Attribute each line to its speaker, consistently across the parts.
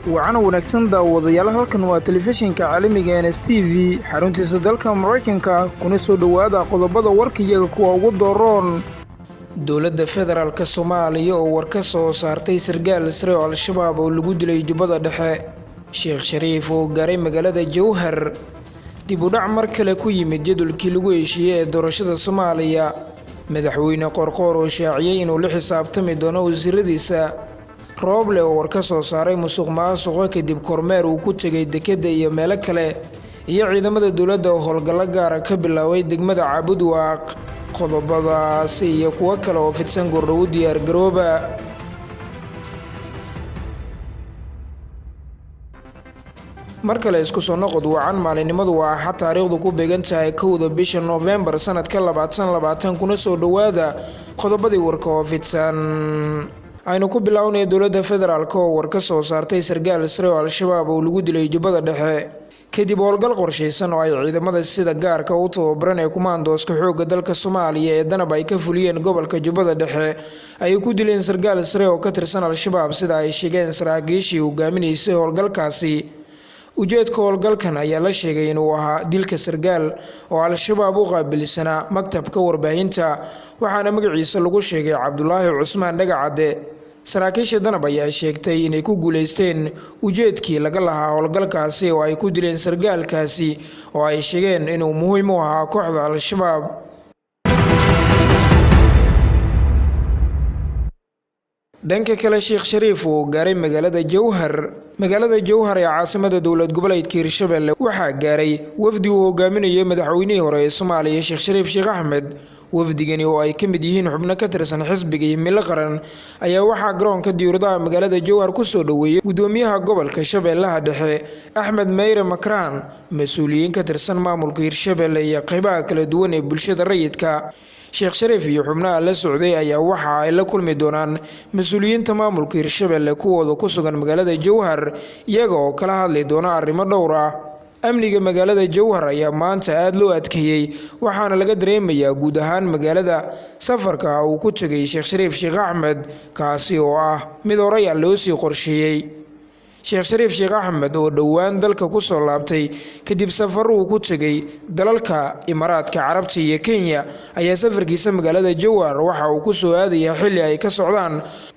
Speaker 1: وعنا wanaagsan daawadayaal halkan waa telefishinka caalamiga NSTV xaruntiisa dalka Mareykanka kuna soo dhawaada qodobada warkiyaga kuwa ugu dooran dowladda federaalka Soomaaliya oo war ka soo saartay sargaal sare oo al-shabaab oo lagu dilay Jubbada Dhexe Sheekh Shariif oo gaaray magaalada Jowhar dib u dhac mar kale ku yimid jadwalkii lagu heshiiyay doorashada Soomaaliya madaxweyne Qorqor oo shaaciyay inuu la xisaabtami doono wasiiradiisa Roble oo war ka soo saaray musuqmaasuqa kadib kormeer uu ku tagay dekedda iyo meelo kale iyo ciidamada dawladda oo howlgalo gaar ah ka bilaaway degmada Cabudwaaq qodobadaas iyo kuwa kale oo fidsan gordhow diyaar garooba marka la isku soo noqod wacan maalinimadu waa xataa taariikhdu ku beegan tahay 1 bisha November sanadka 2020 kuna soo dhawaada qodobadii warka oo fidsan aynu ku bilownay dowladda federaalka oo war ka soo saartay sargaal sare oo al-shabaab oo lagu dilay Jubbada Dhexe kadib howlgal qorsheysan oo ay ciidamada sida gaarka u tababaran ee kumaandooska xoogga dalka Soomaaliya ee danab ay ka fuliyeen gobolka Jubbada Dhexe ay ku dileen sargaal sare oo ka tirsan al-shabaab sida ay sheegeen saraakiishii hogaaminayay howlgalkaasi ujeedka howlgalkan ayaa la sheegay inuu ahaa dilka sargaal oo al-shabaab u qaabilsanaa maktabka warbaahinta waxaana magaciisa lagu sheegay Cabdullaahi Cusmaan Dhagacade saraakiisha danab ayaa sheegtay inay ku guuleysteen ujeedkii laga lahaa howlgalkaasi oo ay ku dileen sargaalkaasi oo ay sheegeen inuu muhiim u ahaa kooxda al-shabaab dhanka kale Sheekh Shariif oo gaaray magaalada Jowhar ee caasimada dowlad goboleedka Hirshabelle waxaa gaaray wafdi uu hogaaminayay madaxweynihii hore ee Soomaaliya Sheekh Shariif Sheekh Axmed wafdigani oo ay kamid yihiin xubno ka tirsan xisbiga Himilo Qaran ayaa waxaa garoonka diyaaradaha magaalada Jowhar ku soo dhaweeyay gudoomiyaha gobolka Shabeellaha Dhexe Axmed Meyre Makraan mas'uuliyiin ka tirsan maamulka Hirshabelle iyo qaybaha kala duwan ee bulshada rayidka Sheekh Shariif iyo xubnaha la socday ayaa waxa ay la kulmi doonaan mas'uuliyiinta maamulka Hirshabelle kuwooda ku sugan magaalada Jowhar iyaga oo kala hadlay doona arrimo dhowr ah amniga magaalada Jowhar ayaa maanta aad loo adkeeyay waxaana laga dareemayaa guud ahaan magaalada safarka uu ku tagay Sheekh Shariif Sheekh Axmed kaasi oo ah mid hore loo sii qorsheeyay Sheekh Shariif Sheekh Axmed oo dhawaan dalka ku soo laabtay kadib safar uu ku tagay dalalka Imaaraadka Carabta iyo Kenya ayaa safarkiisa magaalada Jowhar waxa uu ku soo aadaya xilli ay ka socdaan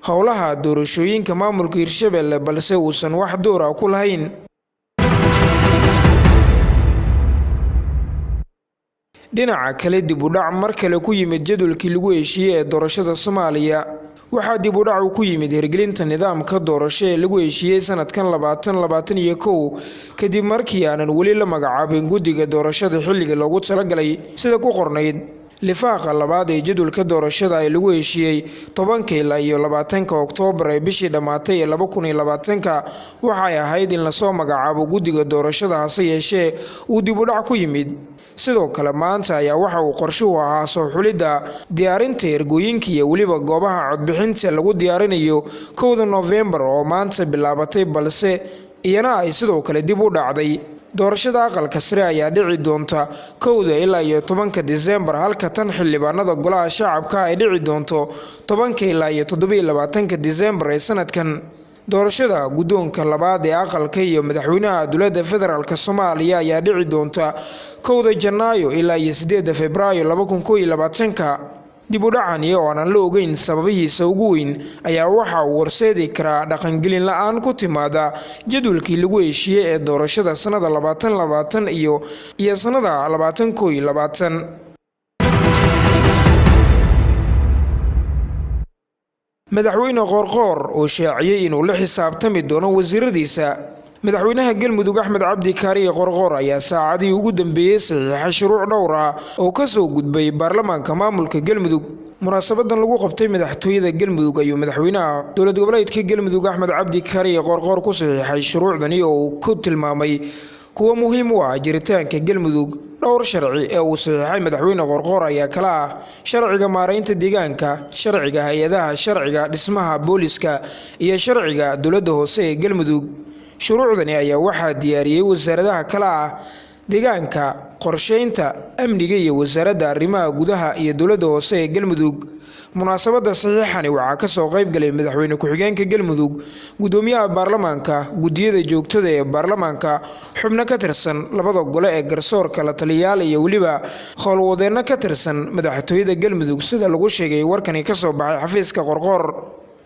Speaker 1: howlaha doorashooyinka maamulka Hirshabelle balse uusan wax door ah ku lahayn dhinaca kale dib u dhac mar kale ku yimid jadwalkii lagu heshiiyay ee doorashada Soomaaliya waxaa dib u dhac ku yimid hirgelinta nidaamka doorasho ee lagu heshiiyay sanadkan 2021 kadib markii aanan wali la magacaabin guddiga doorashada xilliga loogu talagalay sida ku qornayd lifaaqa labaad ee jadwalka doorashada ay lagu heshiiyay 10 ilaa 20 Oktoobar ee bishii dhamaatay ee 2020 waxay ahayd in la soo magacaabo guddiga doorashada hase yeeshee uu dib u dhac ku yimid sidoo kale maanta ayaa waxa uu qorshuhu ahaa soo xulidda diyaarinta ergooyinka iyo waliba goobaha codbixinta lagu diyaarinayo 1 November oo maanta bilaabatay balse iyana ay sidoo kale dib u dhacday doorashada aqalka sare ayaa dhici doonta 1 ilaa 10 December halka tan xildhibaanada golaha shacabka ay dhici doonto 10 ilaa 27 December ee sanadkan doorashada guddoonka labaad ee aqalka iyo madaxweynaha dowladda federaalka Soomaaliya ayaa dhici doonta 1 Janaayo ilaa 8 Febraayo 2021 dib u dhacan oo aan la ogeyn sababihiisa ugu weyn ayaa waxa uu horseedi karaa dhaqangelin la'aan ku timaada jadwalkii lagu heshiiyay ee doorashada sanada 2020 iyo sanada 2021 madaxweyne Qorqor oo shaaciyay inuu la xisaabtami doono wasiiradiisa madaxweynaha Galmudug Axmed Cabdi Kaariye Qorqor ayaa saacadii ugu dambeeyay saxiixay shuruuc dhowr ah oo ka soo gudbay baarlamaanka maamulka Galmudug munaasabadan lagu qabtay madaxtooyada Galmudug ayuu madaxweynaha dowlad goboleedka Galmudug Axmed Cabdi Kaariye Qorqor ku saxiixay shuruucdani oo uu ku tilmaamay kuwa muhiim u ah jiritaanka Galmudug dhowr sharci ee uu saxiixay madaxweyne Qorqor ayaa kala ah sharciga maareynta deegaanka sharciga hay'adaha sharciga dhismaha booliska iyo sharciga dowladda hoose ee Galmudug shuruucdani ayaa waxaa diyaariyay wasaaradaha kala ah deegaanka, qorsheynta, amniga iyo wasaaradda arrimaha gudaha iyo dowladda hoose ee Galmudug. munaasabadda saxiixani waxaa ka soo qayb galay madaxweyne ku-xigeenka Galmudug, gudoomiyaha baarlamaanka, gudiyada joogtada ee baarlamaanka, xubno ka tirsan labada gole ee garsoorka, la taliyayaal iyo weliba howlwadeenno ka tirsan madaxtooyada Galmudug sida lagu sheegay warkani ka soo baxay xafiiska Qorqor.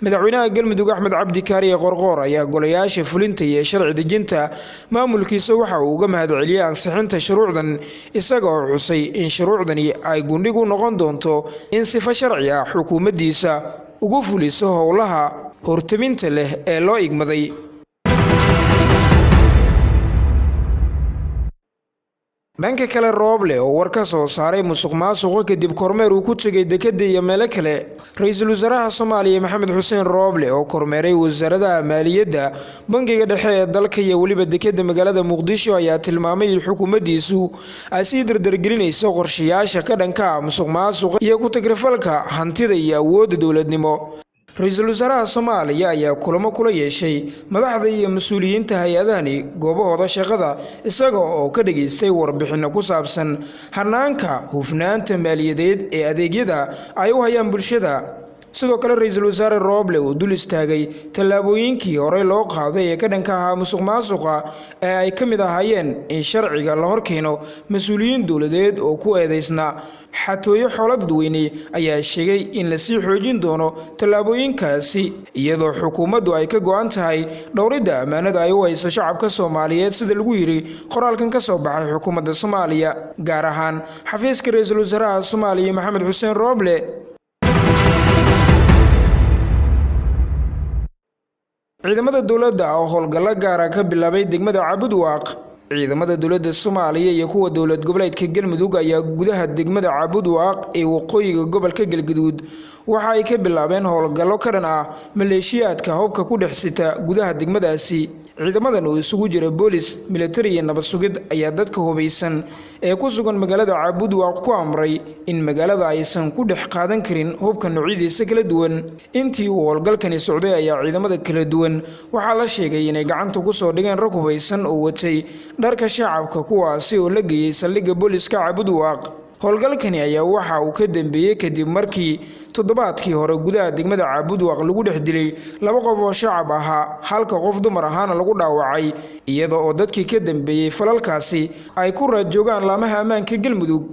Speaker 1: madaxweynaha Galmudug Axmed Cabdi Kaariye Qorqor ayaa golayaasha fulinta iyo sharci dejinta maamulkiisa waxa uu uga mahadceliyay ansixinta shuruucdan, isaga oo xusay in shuruucdani ay gundhig u noqon doonto in sifa sharci ah xukuumaddiisa ugu fuliso howlaha hortaminta leh ee loo igmaday. dhanka kale, Rooble oo war ka soo saaray musuqmaasuqa kadib kormeer uu ku tagay dekedda iyo meelo kale. Ra'iisul Wasaaraha Soomaaliya Maxamed Xuseen Rooble oo kormeeray wasaaradda maaliyadda, bangiga dhexe ee dalka iyo weliba dekedda magaalada Muqdisho ayaa tilmaamay in xukuumaddiisu ay sii dardargelinayso qorshayaasha ka dhanka ah musuqmaasuqa iyo ku tagrifalka hantida iyo awoodda dowladnimo. Ra'iisul Wasaaraha Soomaaliya ayaa kulamo kula yeeshay madaxda iyo mas'uuliyiinta hay'adahani goobahooda shaqada, isaga oo ka dhageystay warbixino ku saabsan hanaanka hufnaanta maaliyadeed ee adeegyada ay u hayaan bulshada. sidoo kale Ra'iisul Wasaare Rooble uu dul istaagay tallaabooyinkii hore loo qaaday ee ka dhanka ahaa musuqmaasuqa ee ay ka mid ahaayeen in sharciga la horkeeno mas'uuliyiin dowladeed oo ku eedeysnaa xatooyo xoolo dadweyne, ayaa sheegay in la sii xoojin doono tallaabooyinkaasi iyadoo xukuumaddu ay ka go'an tahay dhowridda ammaanada ay u hayso shacabka Soomaaliyeed sida lagu yiri qoraalkan ka soo baxay xukuumadda Soomaaliya, gaar ahaan xafiiska Ra'iisul Wasaaraha Soomaaliya Maxamed Xuseen Rooble. ciidamada dowladda oo howlgallo gaar ah ka bilaabay degmada Cabudwaaq. ciidamada dowladda Soomaaliya iyo kuwa dowlad goboleedka Galmudug ayaa gudaha degmada Cabudwaaq ee waqooyiga gobolka Galgaduud waxa ay ka bilaabeen howlgallo ka dhan ah maleeshiyaadka hubka ku dhex sita gudaha degmadaasi. ciidamadan oo isugu jira boolis, military iyo nabad sugid ayaa dadka hubeysan ee ku sugan magaalada Cabudwaaq ku amray in magaalada aysan ku dhex qaadan karin hubka noocyadiisa kala duwan. intii uu howlgalkani socday ayaa ciidamada kala duwan waxaa la sheegay inay gacanta ku soo dhigeen rag hubeysan oo watay dharka shacabka, kuwaasi oo la geeyay saldhigga booliska Cabudwaaq. howlgalkani ayaa waxa uu ka dambeeyay kadib markii toddobaadkii hore gudaha degmada Cabudwaaq lagu dhex dilay 2 qof oo shacab ahaa, halka qof dumar ahaana lagu dhaawacay, iyada oo dadkii ka dambeeyay falalkaasi ay ku raad joogaan laamaha ammaanka Galmudug.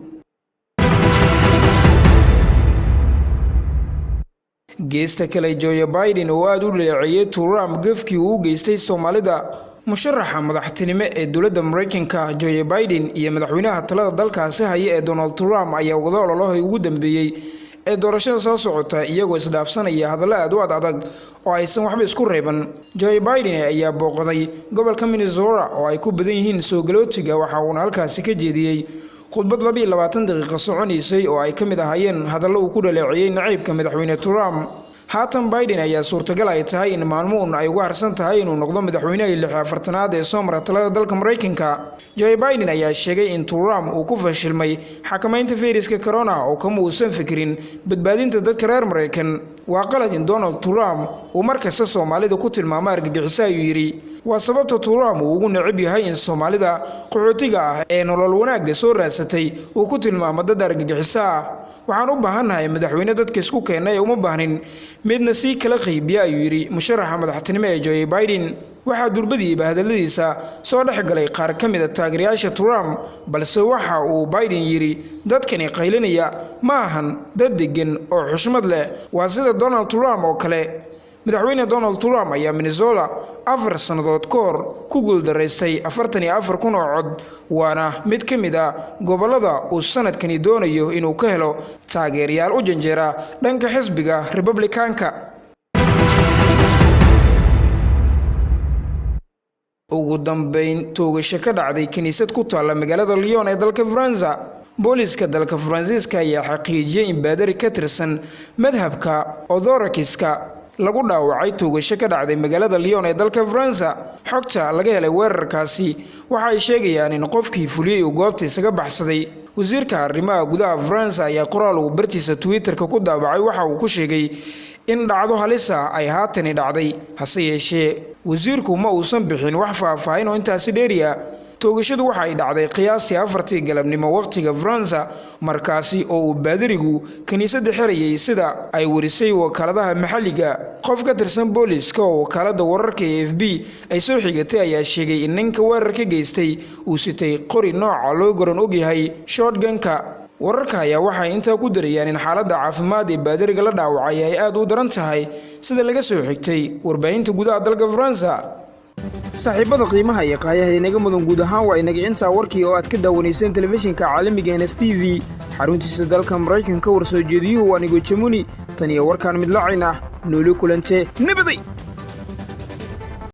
Speaker 1: geesta kale, Joe Biden oo aad u leeciyay Trump gafkii uu geystay Soomaalida. musharaxa madaxtinimo ee dowladda Mareykanka Joe Biden iyo madaxweynaha talada dalkaasi haya ee Donald Trump ayaa wada ololaha ugu dambeeyay ee doorashada soo socota iyagoo isdhaafsanaya hadallo aad u adag oo aysan waxba isku reeban. Joe Biden ayaa booqday gobolka Minnesota oo ay ku badan yihiin soo galootiga, waxa uu halkaasi ka jeediyay khudbad 22 daqiiqo soconaysay oo ay ka mid ahaayeen hadallo uu ku dhaleeciyay naciibka madaxweyne Trump. haatan Biden ayaa suurtagal ay tahay in maalmuun ay uga harsan tahay inuu noqdo madaxweynaha 46aad ee soo mara talada dalka Mareykanka. Joe Biden ayaa sheegay in Trump uu ku fashilmay xakamaynta fayraska corona oo kama uusan fikirin badbaadinta dadka reer Mareykan. waa qalad in Donald Trump uu markasta Soomaalida ku tilmaamo argagixiso, ayuu yiri. waa sababta Trump uu ugu neceb yahay in Soomaalida qaxootiga ah ee nolol wanaagga soo raadsatay uu ku tilmaamo dad argagixiso ah. waxaan u baahanahay madaxweyne dadka isku keenay uma baahnin midna si kala qaybiya, ayuu yiri musharaxa madaxtinimo ee Joe Biden. waxaa durbadii hadaladiisa soo dhexgalay qaar ka mid ah taageerayaasha Trump, balse waxa uu Biden yiri dadkani qaylinaya ma ahan dad degan oo xushmad leh, waa sida Donald Trump oo kale. madaxweyne Donald Trump ayaa Minnesota 4 sanadood ka hor ku guuldareystay 44,000 oo cod, waana mid ka mid ah gobolada uu sanadkani doonayo inuu ka helo taageerayaal u janjeera dhanka xisbiga Republicanka. ugu dambeyn, toogasho ka dhacday kaniisad ku taala magaalada Lyon ee dalka France. booliska dalka Faransiiska ayaa xaqiijiyay in baadari ka tirsan madhabka Orthodoxiska lagu dhaawacay toogasho ka dhacday magaalada Lyon ee dalka France. xogta laga helay weerarkaasi waxa ay sheegayaan in qofkii fuliyay uu goobta isaga baxsaday. wasiirka arrimaha gudaha France ayaa qoraal uu bartiisa Twitter-ka ku daabacay waxa uu ku sheegay in dhacdo halis ah ay haatan dhacday, hase yeeshee wasiirku ma uusan bixin wax faahfaahin oo intaasi dheeriya. toogashadu waxa ay dhacday qiyaastii 4 galabnimo waqtiga Faransa markaasi oo uu baadirigu kaniisadda xirayay sida ay warisay wakaaladaha maxalliga. qof ka tirsan booliiska oo wakaalada wararka AFP ay soo xigatay ayaa sheegay in ninka weerarka geystay uu sitay qori nooca loo garan og yahay shotgunka. wararka ayaa waxay intaa ku darayaan in xaaladda caafimaad ee baadiriga la dhaawacay ay aad u daran tahay sida laga soo xigtay warbaahinta gudaha dalka Faransa. saaxiibada qiimaha iyo qaayaha inaga mudan guud ahaan waa inaga intaa warkii oo aad ka daawanayseen telefishinka caalamiga NSTV xaruntiisa dalka Mareykanka warsoo jeediyuhu waa Nigo Jamuni tan iyo warkaan mid laacina nooli kulante nabaday.